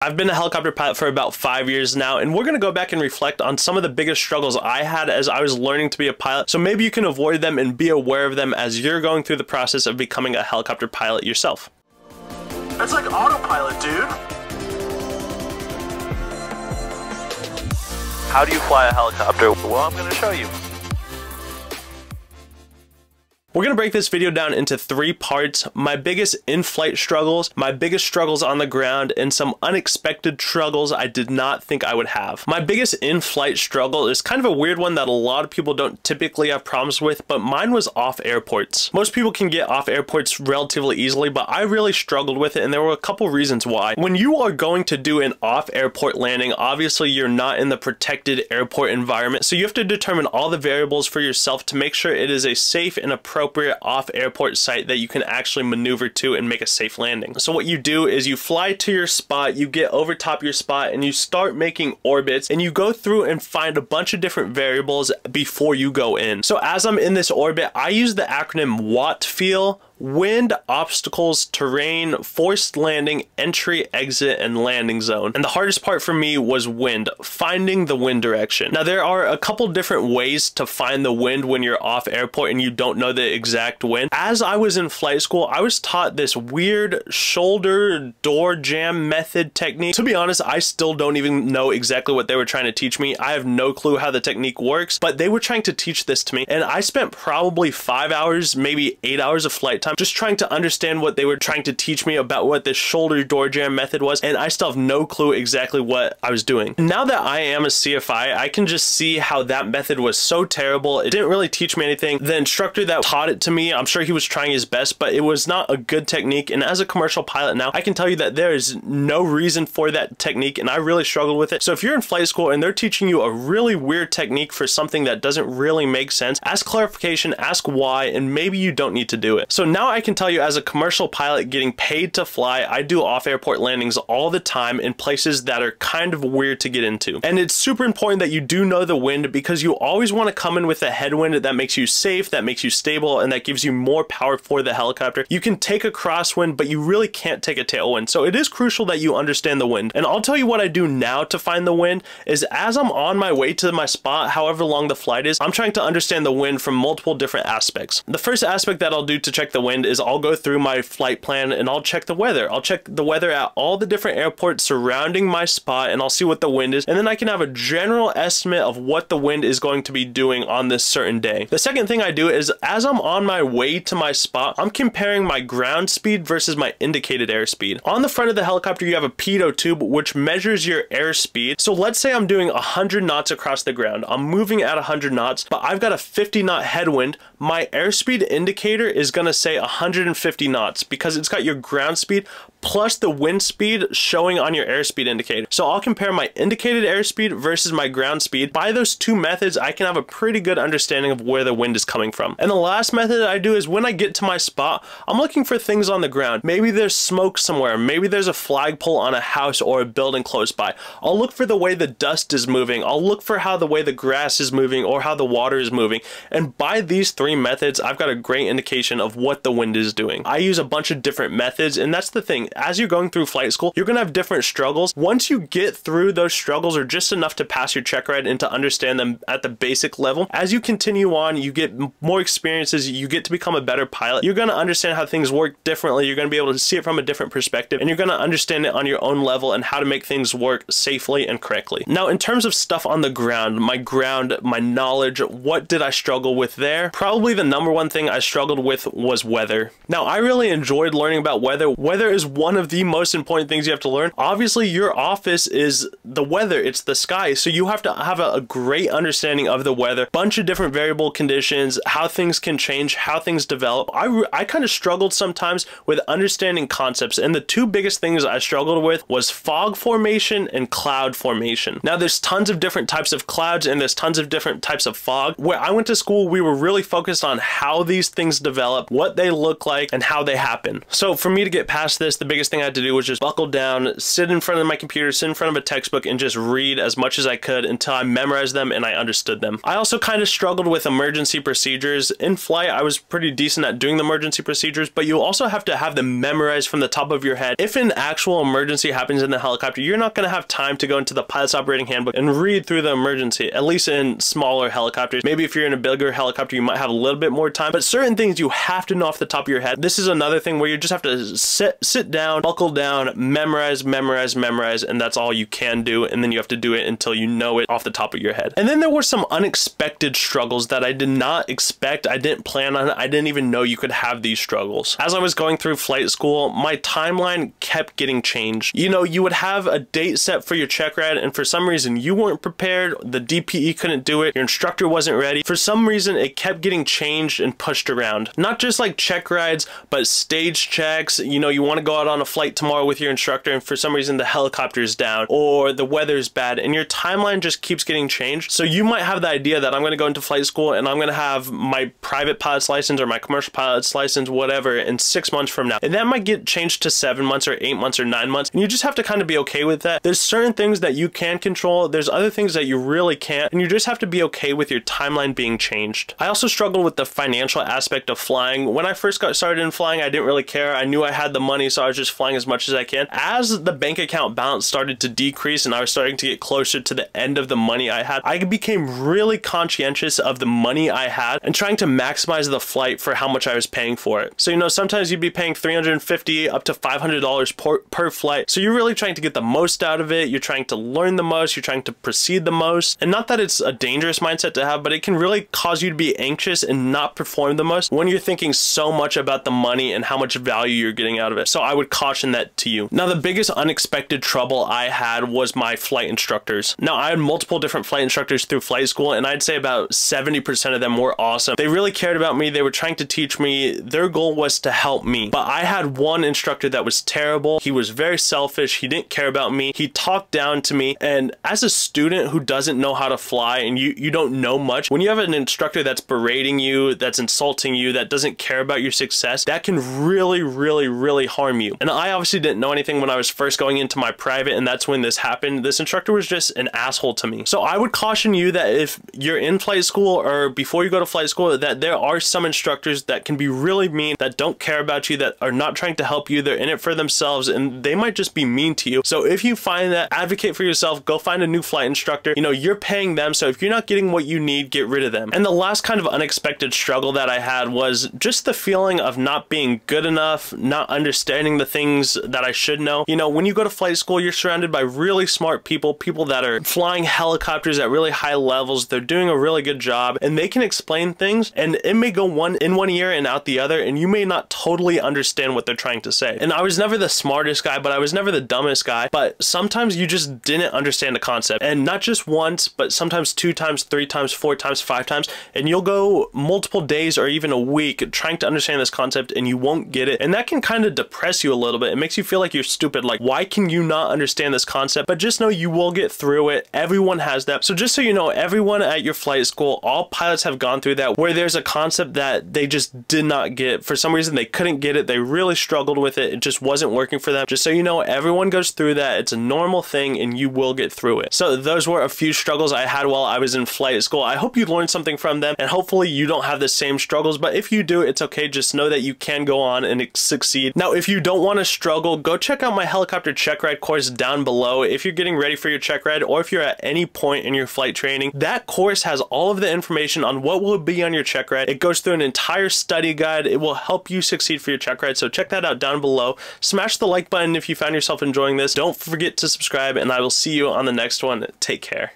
I've been a helicopter pilot for about 5 years now, and we're going to go back and reflect on some of the biggest struggles I had as I was learning to be a pilot, so maybe you can avoid them and be aware of them as you're going through the process of becoming a helicopter pilot yourself. That's like autopilot, dude. How do you fly a helicopter? Well, I'm going to show you. We're going to break this video down into 3 parts: my biggest in-flight struggles, my biggest struggles on the ground, and some unexpected struggles I did not think I would have. My biggest in-flight struggle is kind of a weird one that a lot of people don't typically have problems with, but mine was off airports. Most people can get off airports relatively easily, but I really struggled with it, and there were a couple reasons why. When you are going to do an off-airport landing, obviously you're not in the protected airport environment, so you have to determine all the variables for yourself to make sure it is a safe and appropriate off-airport site that you can actually maneuver to and make a safe landing. So what you do is you fly to your spot, you get over top your spot, and you start making orbits, and you go through and find a bunch of different variables before you go in. So as I'm in this orbit, I use the acronym WOT feel: wind, obstacles, terrain, forced landing, entry, exit, and landing zone. And the hardest part for me was wind, finding the wind direction. Now there are a couple different ways to find the wind when you're off airport and you don't know the exact wind. As I was in flight school, I was taught this weird shoulder door jam method technique. To be honest, I still don't even know exactly what they were trying to teach me. I have no clue how the technique works, but they were trying to teach this to me, and I spent probably 5 hours, maybe 8 hours of flight time just trying to understand what they were trying to teach me about what this shoulder door jam method was, and I still have no clue exactly what I was doing. Now that I am a CFI, I can just see how that method was so terrible. It didn't really teach me anything. The instructor that taught it to me, I'm sure he was trying his best, but it was not a good technique, and as a commercial pilot now, I can tell you that there is no reason for that technique, and I really struggled with it. So if you're in flight school and they're teaching you a really weird technique for something that doesn't really make sense, ask clarification, ask why, and maybe you don't need to do it. So now I can tell you, as a commercial pilot getting paid to fly, I do off-airport landings all the time in places that are kind of weird to get into. And it's super important that you do know the wind, because you always want to come in with a headwind that makes you safe, that makes you stable, and that gives you more power for the helicopter. You can take a crosswind, but you really can't take a tailwind. So it is crucial that you understand the wind. And I'll tell you what I do now to find the wind is, as I'm on my way to my spot, however long the flight is, I'm trying to understand the wind from multiple different aspects. The first aspect that I'll do to check the wind is I'll go through my flight plan and I'll check the weather. I'll check the weather at all the different airports surrounding my spot, and I'll see what the wind is, and then I can have a general estimate of what the wind is going to be doing on this certain day. The second thing I do is, as I'm on my way to my spot, I'm comparing my ground speed versus my indicated airspeed. On the front of the helicopter, you have a pitot tube which measures your airspeed. So let's say I'm doing 100 knots across the ground. I'm moving at 100 knots, but I've got a 50 knot headwind. My airspeed indicator is going to say 150 knots because it's got your ground speed plus the wind speed showing on your airspeed indicator. So I'll compare my indicated airspeed versus my ground speed. By those two methods, I can have a pretty good understanding of where the wind is coming from. And the last method I do is, when I get to my spot, I'm looking for things on the ground. Maybe there's smoke somewhere. Maybe there's a flagpole on a house or a building close by. I'll look for the way the dust is moving. I'll look for how the way the grass is moving or how the water is moving. And by these 3 methods, I've got a great indication of what the wind is doing. I use a bunch of different methods, and that's the thing. As you're going through flight school, you're gonna have different struggles. Once you get through those struggles, or just enough to pass your check ride and to understand them at the basic level, as you continue on, you get more experiences, you get to become a better pilot. You're gonna understand how things work differently. You're gonna be able to see it from a different perspective, and you're gonna understand it on your own level and how to make things work safely and correctly. Now, in terms of stuff on the ground, my knowledge, what did I struggle with there? Probably the number one thing I struggled with was weather. Now, I really enjoyed learning about weather. Weather is one of the most important things you have to learn. Obviously, your office is the weather, it's the sky, so you have to have a great understanding of the weather, bunch of different variable conditions, how things can change, how things develop. I kind of struggled sometimes with understanding concepts, and the 2 biggest things I struggled with was fog formation and cloud formation. Now, there's tons of different types of clouds and there's tons of different types of fog. Where I went to school, we were really focused on how these things develop, what they look like, and how they happen. So for me to get past this, the biggest thing I had to do was just buckle down, sit in front of my computer, sit in front of a textbook, and just read as much as I could until I memorized them and I understood them. I also kind of struggled with emergency procedures. In flight, I was pretty decent at doing the emergency procedures, but you also have to have them memorized from the top of your head. If an actual emergency happens in the helicopter, you're not going to have time to go into the pilot's operating handbook and read through the emergency, at least in smaller helicopters. Maybe if you're in a bigger helicopter, you might have a little bit more time, but certain things you have to know off the top of your head. This is another thing where you just have to sit down, buckle down, memorize, and that's all you can do, and then you have to do it until you know it off the top of your head. And then there were some unexpected struggles that I did not expect, I didn't plan on, I didn't even know you could have these struggles. As I was going through flight school, my timeline kept getting changed. You know, you would have a date set for your check ride, and for some reason you weren't prepared, the DPE couldn't do it, your instructor wasn't ready. For some reason it kept getting changed and pushed around. Not just like check rides, but stage checks. You know, you want to go out on a flight tomorrow with your instructor, and for some reason the helicopter's down or the weather's bad, and your timeline just keeps getting changed. So you might have the idea that I'm going to go into flight school and I'm going to have my private pilot's license or my commercial pilot's license, whatever, in 6 months from now. And that might get changed to 7 months or 8 months or 9 months. And you just have to kind of be okay with that. There's certain things that you can control. There's other things that you really can't. And you just have to be okay with your timeline being changed. I also struggled with the financial aspect of flying. When I first got started in flying, I didn't really care. I knew I had the money, so I was just flying as much as I can. As the bank account balance started to decrease and I was starting to get closer to the end of the money I had, I became really conscientious of the money I had and trying to maximize the flight for how much I was paying for it. So, you know, sometimes you'd be paying $350 up to $500 per flight. So you're really trying to get the most out of it. You're trying to learn the most. You're trying to proceed the most. And not that it's a dangerous mindset to have, but it can really cause you to be anxious and not perform the most when you're thinking so much about the money and how much value you're getting out of it. So I would caution that to you. Now, the biggest unexpected trouble I had was my flight instructors. Now, I had multiple different flight instructors through flight school, and I'd say about 70% of them were awesome. They really cared about me. They were trying to teach me. Their goal was to help me. But I had one instructor that was terrible. He was very selfish. He didn't care about me. He talked down to me. And as a student who doesn't know how to fly and you don't know much, when you have an instructor that's berating you, that's insulting you, that doesn't care about your success, that can really harm you. And I obviously didn't know anything when I was first going into my private, and that's when this happened. This instructor was just an asshole to me. So I would caution you that if you're in flight school or before you go to flight school, that there are some instructors that can be really mean, that don't care about you, that are not trying to help you. They're in it for themselves, and they might just be mean to you. So if you find that, advocate for yourself. Go find a new flight instructor. You know, you're paying them, so if you're not getting what you need, get rid of them. And the last kind of unexpected struggle that I had was just the feeling of not being good enough, not understanding the things that I should know. You know, when you go to flight school, you're surrounded by really smart people that are flying helicopters at really high levels. They're doing a really good job, and they can explain things, and it may go in one ear and out the other, and you may not totally understand what they're trying to say. And I was never the smartest guy, but I was never the dumbest guy. But sometimes you just didn't understand the concept, and not just once, but sometimes 2 times, 3 times, 4 times, 5 times, and you'll go multiple days or even a week trying to understand this concept, and you won't get it. And that can kind of depress you a little bit. It makes you feel like you're stupid. Like, why can you not understand this concept? But just know you will get through it. Everyone has that. So just so you know, everyone at your flight school, all pilots have gone through that, where there's a concept that they just did not get. For some reason, they couldn't get it. They really struggled with it. It just wasn't working for them. Just so you know, everyone goes through that. It's a normal thing, and you will get through it. So those were a few struggles I had while I was in flight school. I hope you learned something from them, and hopefully you don't have the same struggles. But if you do, it's okay. Just know that you can go on and succeed. Now, if you don't want to struggle, go check out my helicopter checkride course down below. If you're getting ready for your check ride, or if you're at any point in your flight training, that course has all of the information on what will be on your check ride. It goes through an entire study guide. It will help you succeed for your check ride. So check that out down below. Smash the like button if you found yourself enjoying this. Don't forget to subscribe, and I will see you on the next one. Take care.